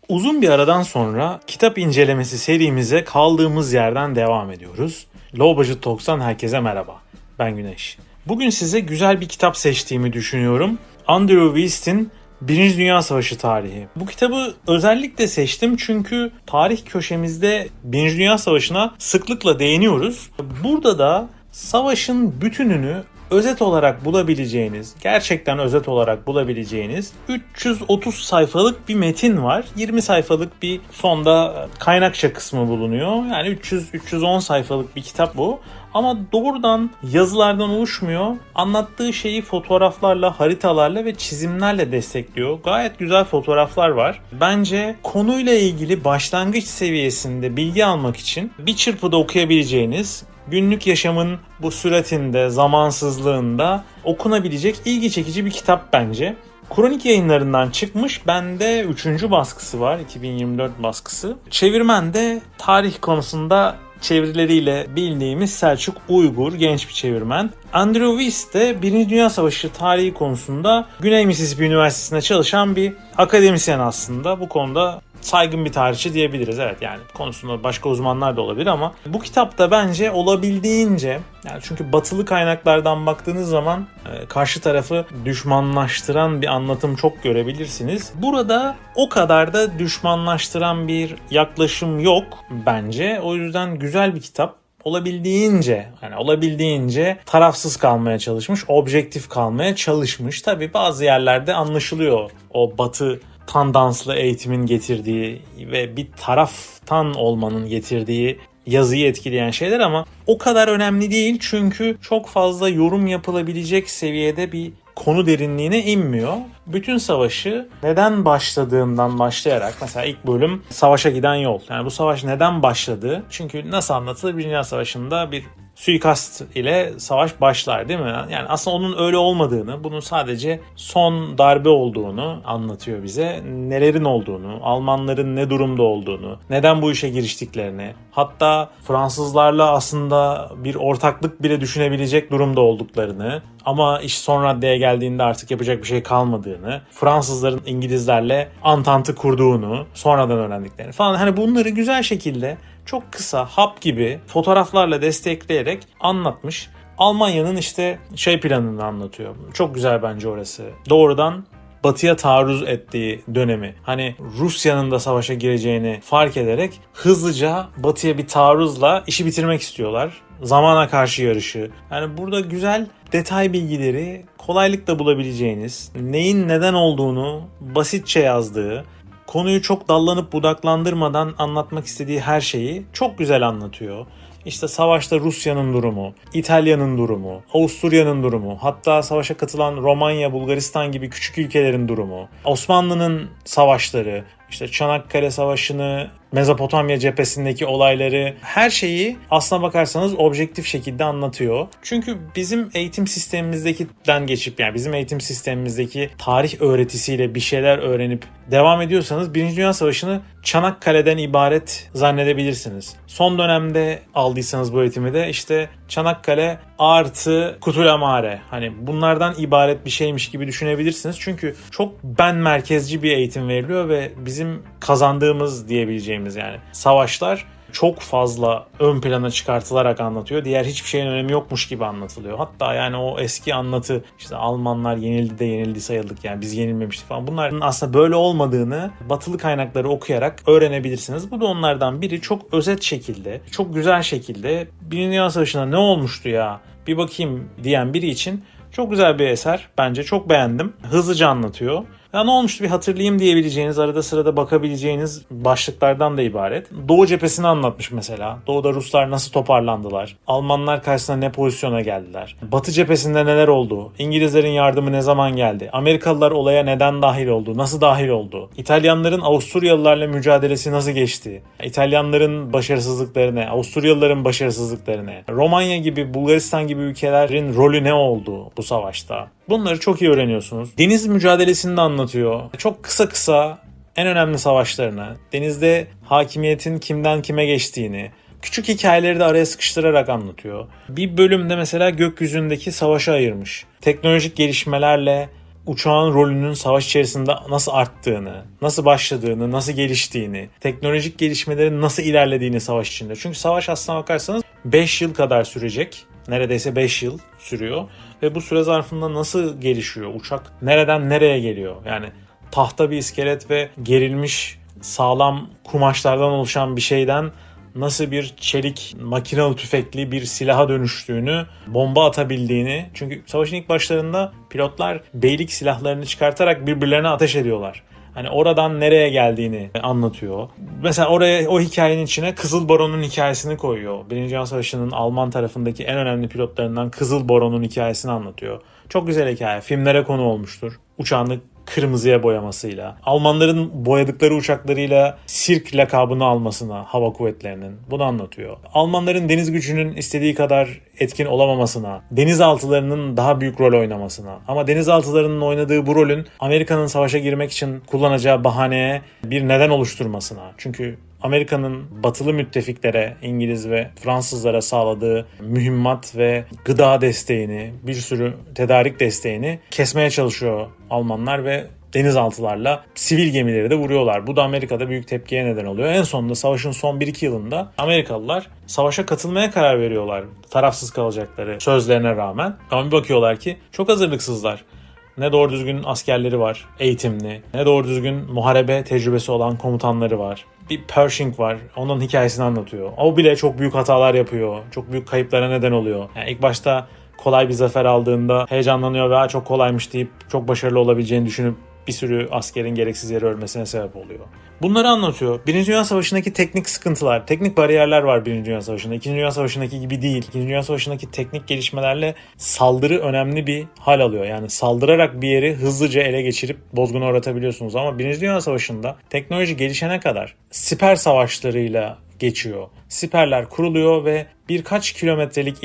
Uzun bir aradan sonra kitap incelemesi serimize kaldığımız yerden devam ediyoruz. Low Budget Talks'tan herkese merhaba. Ben Güneş. Bugün size güzel bir kitap seçtiğimi düşünüyorum. Andrew Wiest'in Birinci Dünya Savaşı tarihi. Bu kitabı özellikle seçtim çünkü tarih köşemizde Birinci Dünya Savaşı'na sıklıkla değiniyoruz. Burada da savaşın bütününü özet olarak bulabileceğiniz, gerçekten özet olarak bulabileceğiniz 330 sayfalık bir metin var. 20 sayfalık bir sonda kaynakça kısmı bulunuyor. Yani 300-310 sayfalık bir kitap bu. Ama doğrudan yazılardan oluşmuyor. Anlattığı şeyi fotoğraflarla, haritalarla ve çizimlerle destekliyor. Gayet güzel fotoğraflar var. Bence konuyla ilgili başlangıç seviyesinde bilgi almak için bir çırpıda okuyabileceğiniz, günlük yaşamın bu süratinde, zamansızlığında okunabilecek ilgi çekici bir kitap bence. Kronik Yayınlarından çıkmış. Bende 3. baskısı var. 2024 baskısı. Çevirmen de tarih konusunda çevirileriyle bildiğimiz Selçuk Uygur, genç bir çevirmen. Andrew Wiest de Birinci Dünya Savaşı tarihi konusunda Güney Mississippi Üniversitesi'nde çalışan bir akademisyen aslında. Bu konuda saygın bir tarihçi diyebiliriz. Evet, yani konusunda başka uzmanlar da olabilir ama bu kitapta bence olabildiğince, yani çünkü batılı kaynaklardan baktığınız zaman karşı tarafı düşmanlaştıran bir anlatım çok görebilirsiniz. Burada o kadar da düşmanlaştıran bir yaklaşım yok bence. O yüzden güzel bir kitap. Olabildiğince tarafsız kalmaya çalışmış, objektif kalmaya çalışmış. Tabii bazı yerlerde anlaşılıyor o batı tandanslı eğitimin getirdiği ve bir taraftan olmanın getirdiği yazıyı etkileyen şeyler, ama o kadar önemli değil çünkü çok fazla yorum yapılabilecek seviyede bir konu derinliğine inmiyor. Bütün savaşı neden başladığından başlayarak, mesela ilk bölüm savaşa giden yol. Yani bu savaş neden başladı? Çünkü nasıl anlatılır? Birinci Dünya Savaşı'nda bir suikast ile savaş başlar, değil mi? Yani aslında onun öyle olmadığını, bunun sadece son darbe olduğunu anlatıyor bize. Nelerin olduğunu, Almanların ne durumda olduğunu, neden bu işe giriştiklerini, hatta Fransızlarla aslında bir ortaklık bile düşünebilecek durumda olduklarını ama iş son raddeye geldiğinde artık yapacak bir şey kalmadığını, Fransızların İngilizlerle antantı kurduğunu sonradan öğrendiklerini falan, hani bunları güzel şekilde çok kısa, hap gibi fotoğraflarla destekleyerek anlatmış. Almanya'nın işte planını anlatıyor. Çok güzel bence orası. Doğrudan Batı'ya taarruz ettiği dönemi, hani Rusya'nın da savaşa gireceğini fark ederek hızlıca Batı'ya bir taarruzla işi bitirmek istiyorlar. Zamana karşı yarışı. Yani burada güzel detay bilgileri kolaylıkla bulabileceğiniz, neyin neden olduğunu basitçe yazdığı, konuyu çok dallanıp budaklandırmadan anlatmak istediği her şeyi çok güzel anlatıyor. İşte savaşta Rusya'nın durumu, İtalya'nın durumu, Avusturya'nın durumu, hatta savaşa katılan Romanya, Bulgaristan gibi küçük ülkelerin durumu, Osmanlı'nın savaşları, işte Çanakkale Savaşı'nı, Mezopotamya cephesindeki olayları, her şeyi aslına bakarsanız objektif şekilde anlatıyor. Çünkü bizim eğitim sistemimizdekinden geçip, yani bizim eğitim sistemimizdeki tarih öğretisiyle bir şeyler öğrenip devam ediyorsanız Birinci Dünya Savaşı'nı Çanakkale'den ibaret zannedebilirsiniz. Son dönemde aldıysanız bu eğitimi de işte Çanakkale artı Kutulamare, hani bunlardan ibaret bir şeymiş gibi düşünebilirsiniz. Çünkü çok ben merkezci bir eğitim veriliyor ve bizim kazandığımız diyebileceğimiz yani savaşlar çok fazla ön plana çıkartılarak anlatıyor. Diğer hiçbir şeyin önemi yokmuş gibi anlatılıyor. Hatta yani o eski anlatı, işte Almanlar yenildi de yenildi sayıldık, yani biz yenilmemiştik falan, bunların aslında böyle olmadığını batılı kaynakları okuyarak öğrenebilirsiniz. Bu da onlardan biri. Çok özet şekilde, çok güzel şekilde Birinci Dünya Savaşı'nda ne olmuştu ya bir bakayım diyen biri için çok güzel bir eser. Bence çok beğendim. Hızlıca anlatıyor. Ya ne olmuştu bir hatırlayayım diyebileceğiniz, arada sırada bakabileceğiniz başlıklardan da ibaret. Doğu cephesini anlatmış mesela. Doğuda Ruslar nasıl toparlandılar? Almanlar karşısında ne pozisyona geldiler? Batı cephesinde neler oldu? İngilizlerin yardımı ne zaman geldi? Amerikalılar olaya neden dahil oldu? Nasıl dahil oldu? İtalyanların Avusturyalılarla mücadelesi nasıl geçti? İtalyanların başarısızlıkları ne? Avusturyalıların başarısızlıkları ne? Romanya gibi, Bulgaristan gibi ülkelerin rolü ne oldu bu savaşta? Bunları çok iyi öğreniyorsunuz. Deniz mücadelesini de anlatıyor. Çok kısa kısa en önemli savaşlarını, denizde hakimiyetin kimden kime geçtiğini, küçük hikayeleri de araya sıkıştırarak anlatıyor. Bir bölümde mesela gökyüzündeki savaşı ayırmış. Teknolojik gelişmelerle uçağın rolünün savaş içerisinde nasıl arttığını, nasıl başladığını, nasıl geliştiğini, teknolojik gelişmelerin nasıl ilerlediğini savaş içinde. Çünkü savaş aslına bakarsanız 5 yıl kadar sürecek. Neredeyse 5 yıl sürüyor. Ve bu süre zarfında nasıl gelişiyor? Uçak nereden nereye geliyor? Yani tahta bir iskelet ve gerilmiş sağlam kumaşlardan oluşan bir şeyden nasıl bir çelik makinalı tüfekli bir silaha dönüştüğünü, bomba atabildiğini. Çünkü savaşın ilk başlarında pilotlar beylik silahlarını çıkartarak birbirlerine ateş ediyorlar. Hani oradan nereye geldiğini anlatıyor. Mesela oraya, o hikayenin içine Kızıl Baron'un hikayesini koyuyor. Birinci Dünya Savaşı'nın Alman tarafındaki en önemli pilotlarından Kızıl Baron'un hikayesini anlatıyor. Çok güzel hikaye. Filmlere konu olmuştur. Uçağını kırmızıya boyamasıyla, Almanların boyadıkları uçaklarıyla Sirk lakabını almasına hava kuvvetlerinin, bunu anlatıyor. Almanların deniz gücünün istediği kadar etkin olamamasına, denizaltılarının daha büyük rol oynamasına, ama denizaltılarının oynadığı bu rolün Amerika'nın savaşa girmek için kullanacağı bahaneye bir neden oluşturmasına. Çünkü Amerika'nın batılı müttefiklere, İngiliz ve Fransızlara sağladığı mühimmat ve gıda desteğini, bir sürü tedarik desteğini kesmeye çalışıyor Almanlar ve denizaltılarla sivil gemileri de vuruyorlar. Bu da Amerika'da büyük tepkiye neden oluyor. En sonunda savaşın son 1-2 yılında Amerikalılar savaşa katılmaya karar veriyorlar. Tarafsız kalacakları sözlerine rağmen. Ama bir bakıyorlar ki çok hazırlıksızlar. Ne doğru düzgün askerleri var, eğitimli. Ne doğru düzgün muharebe tecrübesi olan komutanları var. Bir Pershing var, onun hikayesini anlatıyor. O bile çok büyük hatalar yapıyor. Çok büyük kayıplara neden oluyor. Yani ilk başta kolay bir zafer aldığında heyecanlanıyor ve çok kolaymış deyip çok başarılı olabileceğini düşünüp bir sürü askerin gereksiz yere ölmesine sebep oluyor. Bunları anlatıyor. Birinci Dünya Savaşı'ndaki teknik sıkıntılar, teknik bariyerler var Birinci Dünya Savaşı'nda. İkinci Dünya Savaşı'ndaki gibi değil. İkinci Dünya Savaşı'ndaki teknik gelişmelerle saldırı önemli bir hal alıyor. Yani saldırarak bir yeri hızlıca ele geçirip bozguna uğratabiliyorsunuz. Ama Birinci Dünya Savaşı'nda teknoloji gelişene kadar siper savaşlarıyla geçiyor. Siperler kuruluyor ve birkaç kilometrelik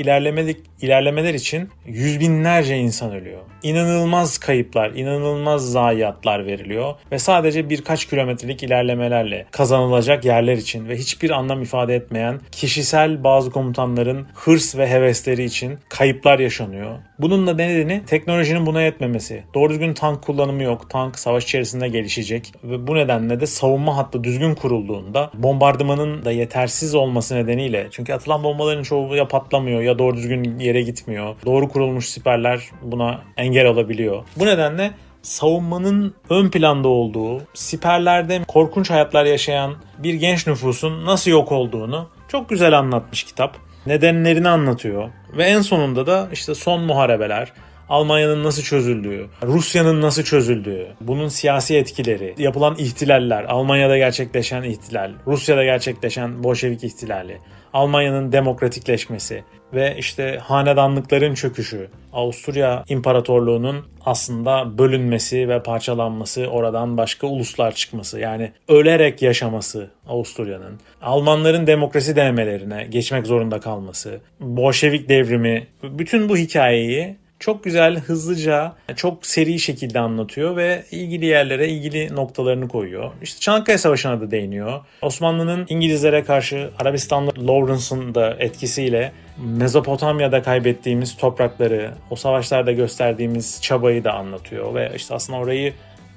ilerlemeler için yüz binlerce insan ölüyor. İnanılmaz kayıplar, inanılmaz zayiatlar veriliyor ve sadece birkaç kilometrelik ilerlemelerle kazanılacak yerler için ve hiçbir anlam ifade etmeyen kişisel bazı komutanların hırs ve hevesleri için kayıplar yaşanıyor. Bunun da nedeni teknolojinin buna yetmemesi. Doğru düzgün tank kullanımı yok. Tank savaş içerisinde gelişecek ve bu nedenle de savunma hattı düzgün kurulduğunda bombardımanın da yetersiz olması nedeniyle, çünkü atılan bombaların çoğu ya patlamıyor ya doğru düzgün yere gitmiyor. Doğru kurulmuş siperler buna engel olabiliyor. Bu nedenle savunmanın ön planda olduğu, siperlerde korkunç hayatlar yaşayan bir genç nüfusun nasıl yok olduğunu çok güzel anlatmış kitap. Nedenlerini anlatıyor ve en sonunda da işte son muharebeler, Almanya'nın nasıl çözüldüğü, Rusya'nın nasıl çözüldüğü, bunun siyasi etkileri, yapılan ihtilaller, Almanya'da gerçekleşen ihtilal, Rusya'da gerçekleşen Bolşevik ihtilali, Almanya'nın demokratikleşmesi ve işte hanedanlıkların çöküşü, Avusturya İmparatorluğu'nun aslında bölünmesi ve parçalanması, oradan başka uluslar çıkması, yani ölerek yaşaması Avusturya'nın, Almanların demokrasi denemelerine geçmek zorunda kalması, Bolşevik devrimi, bütün bu hikayeyi çok güzel, hızlıca, çok seri şekilde anlatıyor ve ilgili yerlere ilgili noktalarını koyuyor. İşte Çanakkale Savaşı'na da değiniyor. Osmanlı'nın İngilizlere karşı Arabistanlı Lawrence'ın da etkisiyle Mezopotamya'da kaybettiğimiz toprakları, o savaşlarda gösterdiğimiz çabayı da anlatıyor ve işte aslında orayı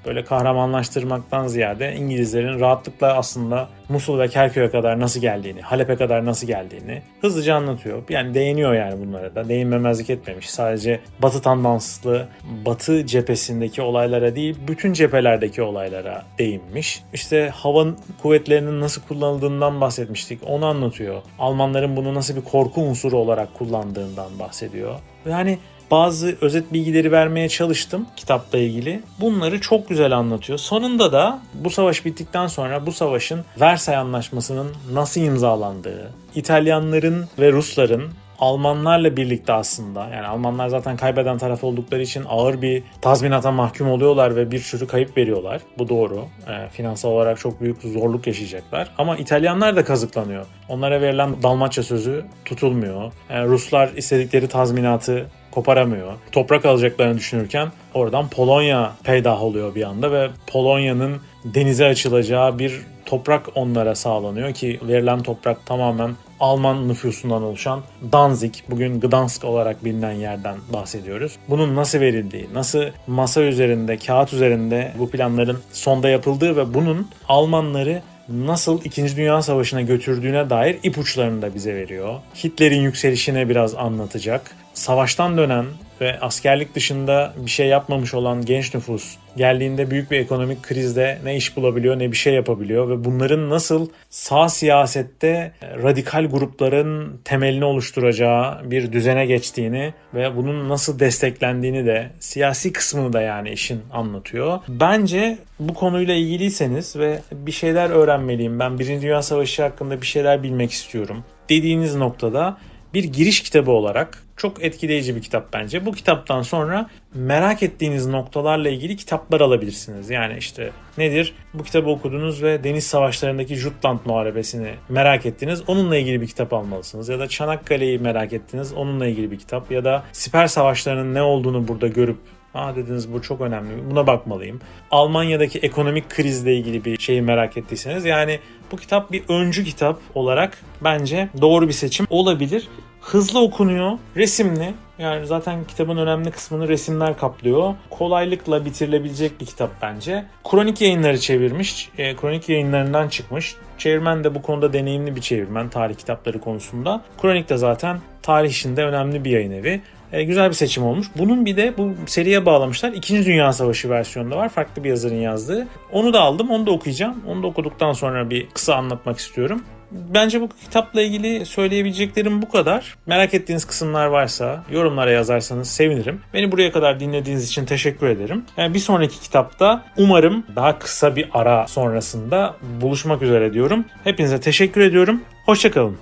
böyle kahramanlaştırmaktan ziyade İngilizlerin rahatlıkla aslında Musul ve Kerkük'e kadar nasıl geldiğini, Halep'e kadar nasıl geldiğini hızlıca anlatıyor. Yani değiniyor yani bunlara da. Değinmemezlik etmemiş. Sadece Batı tandanslı, Batı cephesindeki olaylara değil, bütün cephelerdeki olaylara değinmiş. İşte hava kuvvetlerinin nasıl kullanıldığından bahsetmiştik. Onu anlatıyor. Almanların bunu nasıl bir korku unsuru olarak kullandığından bahsediyor. Yani bazı özet bilgileri vermeye çalıştım kitapla ilgili. Bunları çok güzel anlatıyor. Sonunda da bu savaş bittikten sonra bu savaşın Versay Anlaşması'nın nasıl imzalandığı, İtalyanların ve Rusların Almanlarla birlikte aslında, yani Almanlar zaten kaybeden taraf oldukları için ağır bir tazminata mahkum oluyorlar ve bir sürü kayıp veriyorlar. Bu doğru. Finansal olarak çok büyük zorluk yaşayacaklar. Ama İtalyanlar da kazıklanıyor. Onlara verilen Dalmaçya sözü tutulmuyor. Ruslar istedikleri tazminatı koparamıyor. Toprak alacaklarını düşünürken oradan Polonya peydah oluyor bir anda ve Polonya'nın denize açılacağı bir toprak onlara sağlanıyor ki verilen toprak tamamen Alman nüfusundan oluşan Danzig, bugün Gdansk olarak bilinen yerden bahsediyoruz. Bunun nasıl verildiği, nasıl masa üzerinde, kağıt üzerinde bu planların sonda yapıldığı ve bunun Almanları nasıl 2. Dünya Savaşı'na götürdüğüne dair ipuçlarını da bize veriyor. Hitler'in yükselişine biraz anlatacak. Savaştan dönen ve askerlik dışında bir şey yapmamış olan genç nüfus geldiğinde büyük bir ekonomik krizde ne iş bulabiliyor ne bir şey yapabiliyor ve bunların nasıl sağ siyasette radikal grupların temelini oluşturacağı bir düzene geçtiğini ve bunun nasıl desteklendiğini de siyasi kısmını da yani işin anlatıyor. Bence bu konuyla ilgiliyseniz ve bir şeyler öğrenmeliyim, ben 1. Dünya Savaşı hakkında bir şeyler bilmek istiyorum dediğiniz noktada bir giriş kitabı olarak çok etkileyici bir kitap bence. Bu kitaptan sonra merak ettiğiniz noktalarla ilgili kitaplar alabilirsiniz. Yani işte nedir? Bu kitabı okudunuz ve deniz savaşlarındaki Jutland Muharebesi'ni merak ettiniz. Onunla ilgili bir kitap almalısınız. Ya da Çanakkale'yi merak ettiniz. Onunla ilgili bir kitap. Ya da siper savaşlarının ne olduğunu burada görüp dediniz bu çok önemli, buna bakmalıyım. Almanya'daki ekonomik krizle ilgili bir şeyi merak ettiyseniz yani bu kitap bir öncü kitap olarak bence doğru bir seçim olabilir. Hızlı okunuyor, resimli. Yani zaten kitabın önemli kısmını resimler kaplıyor. Kolaylıkla bitirilebilecek bir kitap bence. Kronik Yayınları çevirmiş. Kronik Yayınlarından çıkmış. Çevirmen de bu konuda deneyimli bir çevirmen tarih kitapları konusunda. Kronik de zaten tarih işinde önemli bir yayın evi. Güzel bir seçim olmuş. Bunun bir de bu seriye bağlamışlar. 2. Dünya Savaşı versiyonunda var. Farklı bir yazarın yazdığı. Onu da aldım. Onu da okuyacağım. Onu da okuduktan sonra bir kısa anlatmak istiyorum. Bence bu kitapla ilgili söyleyebileceklerim bu kadar. Merak ettiğiniz kısımlar varsa yorumlara yazarsanız sevinirim. Beni buraya kadar dinlediğiniz için teşekkür ederim. Bir sonraki kitapta umarım daha kısa bir ara sonrasında buluşmak üzere diyorum. Hepinize teşekkür ediyorum. Hoşça kalın.